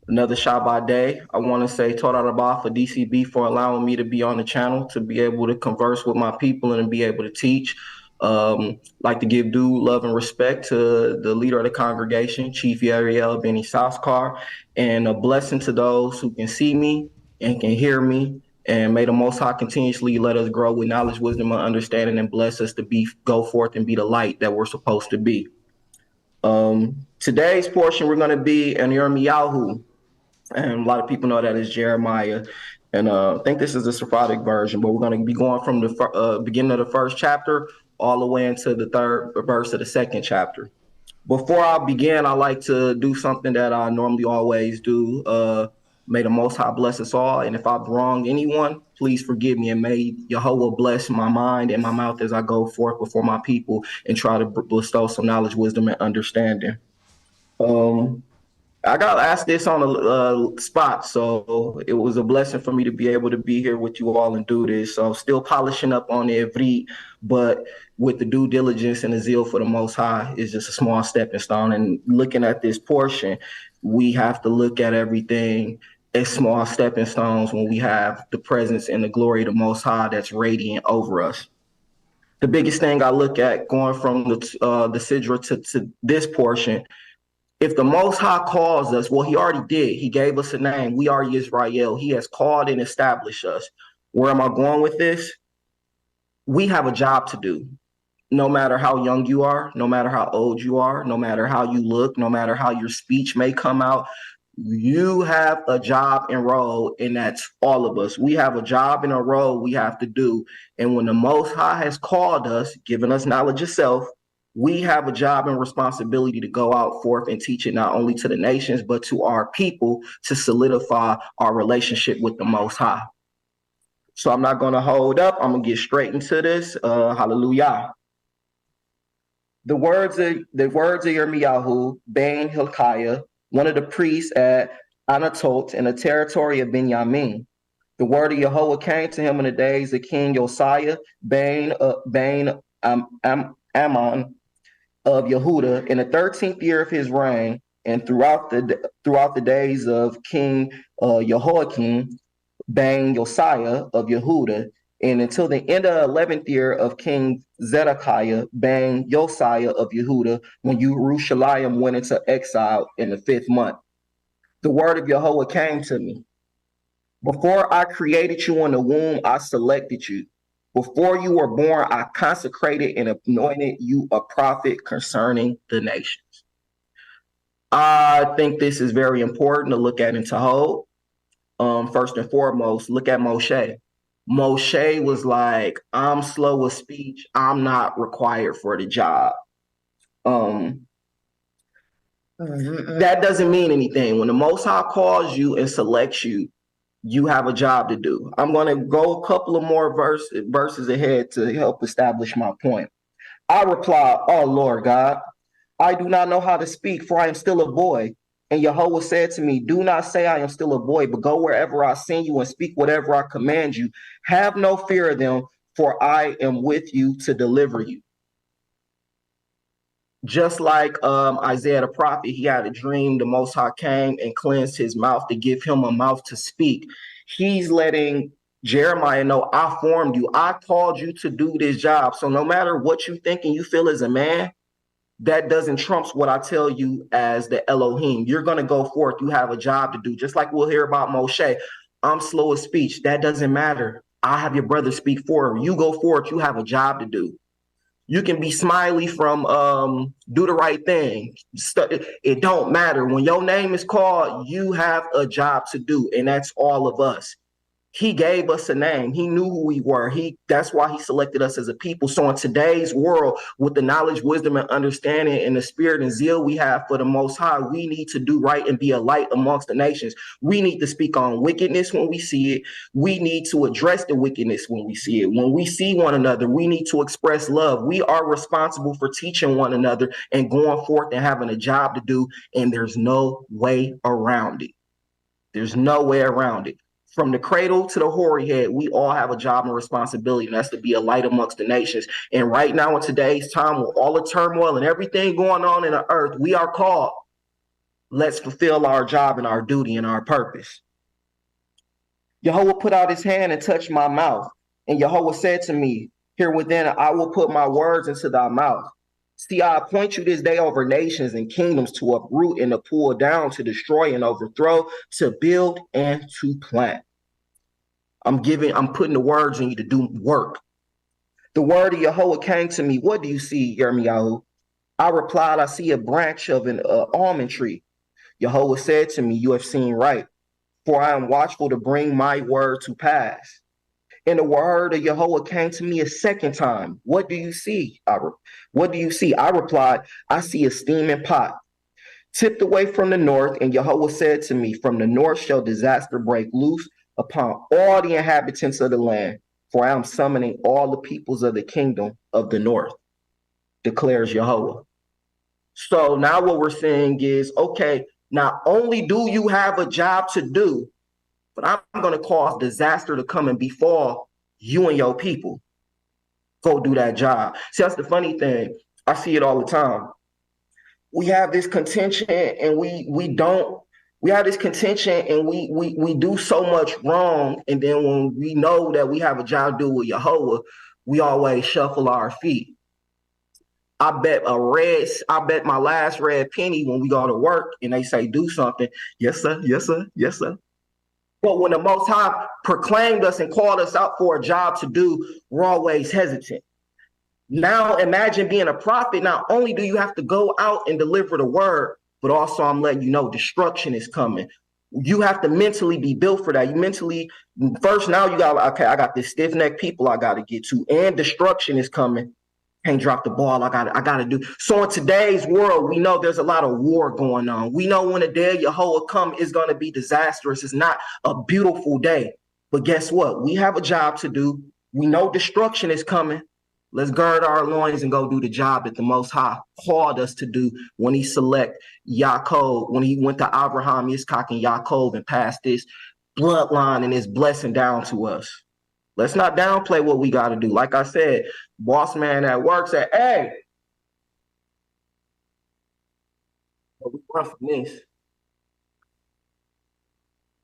Another Shabbat day. I want to say Toda Rabah for DCB for allowing me to be on the channel, to be able to converse with my people and be able to teach. Like to give due love and respect to the leader of the congregation, Chief Yariel Benny Saskar, and a blessing to those who can see me and can hear me. And may the Most High continuously let us grow with knowledge, wisdom, and understanding, and bless us to go forth and be the light that we're supposed to be. Today's portion, we're going to be in Yirmiyahu, and a lot of people know that is Jeremiah. And I think this is the Sephardic version, but we're going to be going from the beginning of the first chapter all the way into the third verse of the second chapter. Before I begin, I like to do something that I normally always do. May the Most High bless us all. And if I've wronged anyone, please forgive me. And may Jehovah bless my mind and my mouth as I go forth before my people and try to bestow some knowledge, wisdom, and understanding. I got asked this on a spot, so it was a blessing for me to be able to be here with you all and do this. So still polishing up on the Ivrit, but with the due diligence and the zeal for the Most High is just a small stepping stone. And looking at this portion, we have to look at everything as small stepping stones when we have the presence and the glory of the Most High that's radiant over us. The biggest thing I look at going from the Sidra to this portion, if the Most High calls us, well, he already did. He gave us a name. We are Israel. He has called and established us. Where am I going with this? We have a job to do. No matter how young you are, no matter how old you are, no matter how you look, no matter how your speech may come out, you have a job and role, and that's all of us. We have a job and a role we have to do. And when the Most High has called us, given us knowledge of self, we have a job and responsibility to go out forth and teach it not only to the nations, but to our people to solidify our relationship with the Most High. So I'm not going to hold up. I'm going to get straight into this. Hallelujah. The words of Yirmiyahu, Ben Hilkiah, one of the priests at Anatote in the territory of Binyamin. The word of Yahweh came to him in the days of King Josiah, Ben Ammon of Yehuda, in the 13th year of his reign, and throughout the days of King Jehoiakim, Ben Josiah of Yehuda, and until the end of the 11th year of King Zedekiah, Ben Josiah of Yehuda, when Jerusalem went into exile in the 5th month. The word of Yahweh came to me. Before I created you in the womb, I selected you. Before you were born, I consecrated and anointed you a prophet concerning the nations. I think this is very important to look at in Tahod. First and foremost, look at Moshe. Moshe was like, I'm slow of speech. I'm not required for the job. That doesn't mean anything. When the Most High calls you and selects you, you have a job to do. I'm going to go a couple of more verses ahead to help establish my point. I replied, oh, Lord God, I do not know how to speak, for I am still a boy. And Yahweh said to me, do not say I am still a boy, but go wherever I send you and speak whatever I command you. Have no fear of them, for I am with you to deliver you. Just like Isaiah the prophet, he had a dream. The Most High came and cleansed his mouth to give him a mouth to speak. He's letting Jeremiah know, I formed you. I called you to do this job. So no matter what you think and you feel as a man, that doesn't trump what I tell you as the Elohim. You're going to go forth. You have a job to do. Just like we'll hear about Moshe. I'm slow of speech. That doesn't matter. I have your brother speak for him. You go forth. You have a job to do. You can be Smiley from Do the Right Thing. It don't matter. When your name is called, you have a job to do. And that's all of us. He gave us a name. He knew who we were. That's why he selected us as a people. So in today's world, with the knowledge, wisdom, and understanding and the spirit and zeal we have for the Most High, we need to do right and be a light amongst the nations. We need to speak on wickedness when we see it. We need to address the wickedness when we see it. When we see one another, we need to express love. We are responsible for teaching one another and going forth and having a job to do. And there's no way around it. There's no way around it. From the cradle to the hoary head, we all have a job and responsibility, and that's to be a light amongst the nations. And right now, in today's time, with all the turmoil and everything going on in the earth, we are called. Let's fulfill our job and our duty and our purpose. Yahweh put out his hand and touched my mouth. And Yahweh said to me, here within I will put my words into thy mouth. See, I appoint you this day over nations and kingdoms to uproot and to pull down, to destroy and overthrow, to build and to plant. I'm putting the words in you to do work. The word of Yahweh came to me. What do you see, Yirmiyahu? I replied, I see a branch of an almond tree. Yahweh said to me, you have seen right, for I am watchful to bring my word to pass. And the word of Yahweh came to me a second time. What do you see? What do you see? I replied, I see a steaming pot, tipped away from the north. And Yahweh said to me, from the north shall disaster break loose upon all the inhabitants of the land, for I am summoning all the peoples of the kingdom of the north, declares Yahweh. So now what we're saying is, okay, not only do you have a job to do, but I'm going to cause disaster to come and befall you and your people. Go do that job. See, that's the funny thing. I see it all the time. We have this contention and we have this contention and we do so much wrong. And then when we know that we have a job to do with Yahweh, we always shuffle our feet. I bet my last red penny when we go to work and they say do something. Yes, sir. Yes, sir. Yes, sir. But when the Most High proclaimed us and called us out for a job to do, we're always hesitant. Now imagine being a prophet. Not only do you have to go out and deliver the word, but also I'm letting you know destruction is coming. You have to mentally be built for that. First now you got, okay, I got this stiff-necked people I got to get to, and destruction is coming. Can't drop the ball. I gotta do. So in today's world, we know there's a lot of war going on. We know when the day of Yahweh come is going to be disastrous. It's not a beautiful day. But guess what? We have a job to do. We know destruction is coming. Let's gird our loins and go do the job that the Most High called us to do when he select Yaakov, when he went to Abraham, Yitzchak, and Yaakov and passed this bloodline and his blessing down to us. Let's not downplay what we got to do. Like I said, boss man at work said, hey, we run from this.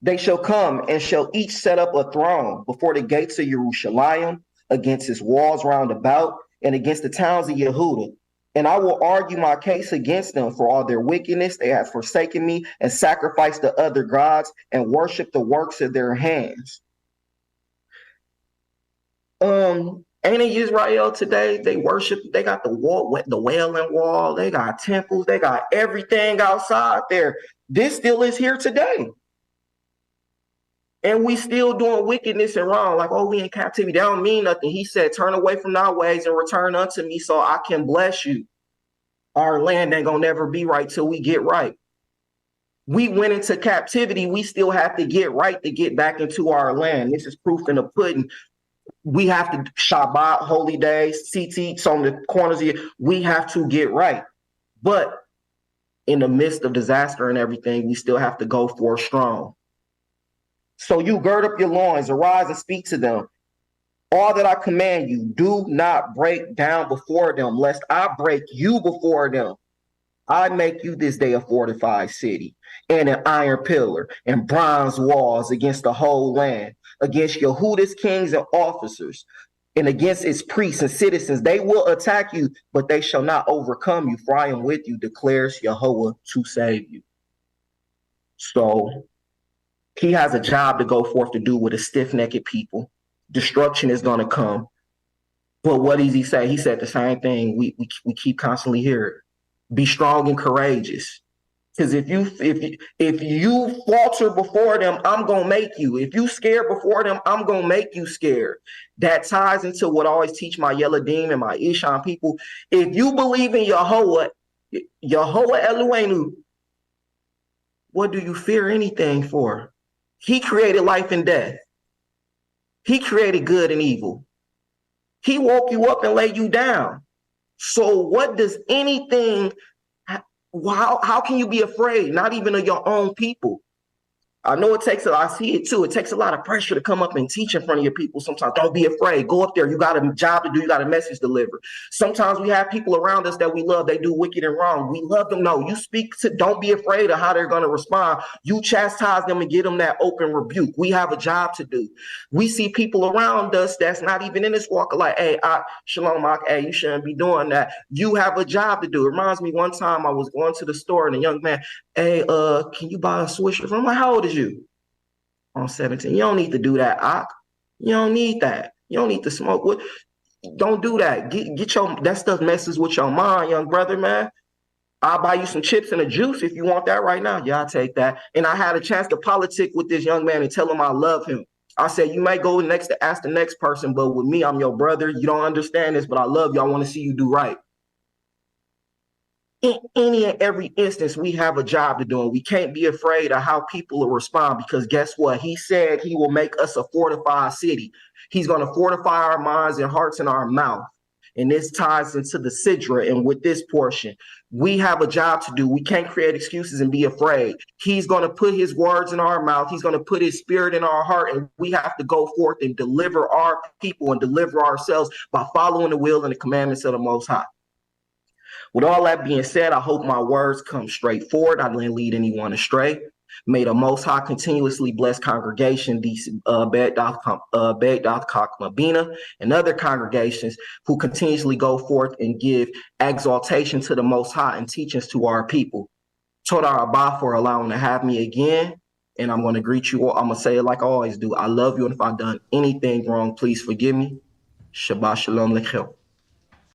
They shall come and shall each set up a throne before the gates of Jerusalem, against its walls round about, and against the towns of Yehudah. And I will argue my case against them for all their wickedness. They have forsaken me and sacrificed to other gods and worshiped the works of their hands. Ain't in Israel today, they got the Wailing Wall, they got temples, they got everything outside there. This still is here today. And we still doing wickedness and wrong. Like, oh, we in captivity. That don't mean nothing. He said, turn away from thy ways and return unto me so I can bless you. Our land ain't gonna never be right till we get right. We went into captivity. We still have to get right to get back into our land. This is proof in the pudding. We have to Shabbat, holy days, tzitzits on the corners of it. We have to get right. But in the midst of disaster and everything, we still have to go for strong. So you gird up your loins, arise and speak to them. All that I command you, do not break down before them, lest I break you before them. I make you this day a fortified city, and an iron pillar, and bronze walls against the whole land, against Yehudah's kings and officers, and against its priests and citizens. They will attack you, but they shall not overcome you, for I am with you, declares Yahweh, to save you. So he has a job to go forth to do with a stiff-necked people. Destruction is going to come. But what does he say? He said the same thing we keep constantly hearing. Be strong and courageous. Because if you falter before them, I'm going to make you. If you scared before them, I'm going to make you scared. That ties into what I always teach my Yeladim and my Ishan people. If you believe in Yahweh Eloheinu, what do you fear anything for? He created life and death. He created good and evil. He woke you up and laid you down. So what does anything, how can you be afraid? Not even of your own people. I know it takes I see it too. It takes a lot of pressure to come up and teach in front of your people sometimes. Don't be afraid. Go up there. You got a job to do. You got a message to deliver. Sometimes we have people around us that we love. They do wicked and wrong. We love them. No, you speak to, don't be afraid of how they're going to respond. You chastise them and give them that open rebuke. We have a job to do. We see people around us that's not even in this walk of life. Hey, Shalom, hey, you shouldn't be doing that. You have a job to do. It reminds me one time I was going to the store and a young man, hey, can you buy a swisher? I'm like, how old is you? I'm 17. You don't need to do that, Ak. You don't need that. You don't need to smoke. What? Don't do that. Get your, that stuff messes with your mind, young brother, man. I'll buy you some chips and a juice if you want that right now. Yeah, I'll take that. And I had a chance to politic with this young man and tell him I love him. I said, you might go next to ask the next person, but with me, I'm your brother. You don't understand this, but I love you. I want to see you do right. In any and every instance, we have a job to do, and we can't be afraid of how people will respond, because guess what? He said he will make us a fortified city. He's going to fortify our minds and hearts and our mouth. And this ties into the Sidra. And with this portion, we have a job to do. We can't create excuses and be afraid. He's going to put his words in our mouth. He's going to put his spirit in our heart. And we have to go forth and deliver our people and deliver ourselves by following the will and the commandments of the Most High. With all that being said, I hope my words come straight forward. I didn't lead anyone astray. May the Most High continuously bless congregation, these Mabina, and other congregations who continuously go forth and give exaltation to the Most High and teachings to our people. Toda Rabah for allowing to have me again. And I'm going to greet you all. I'm going to say it like I always do. I love you. And if I've done anything wrong, please forgive me. Shabbat Shalom Lechem.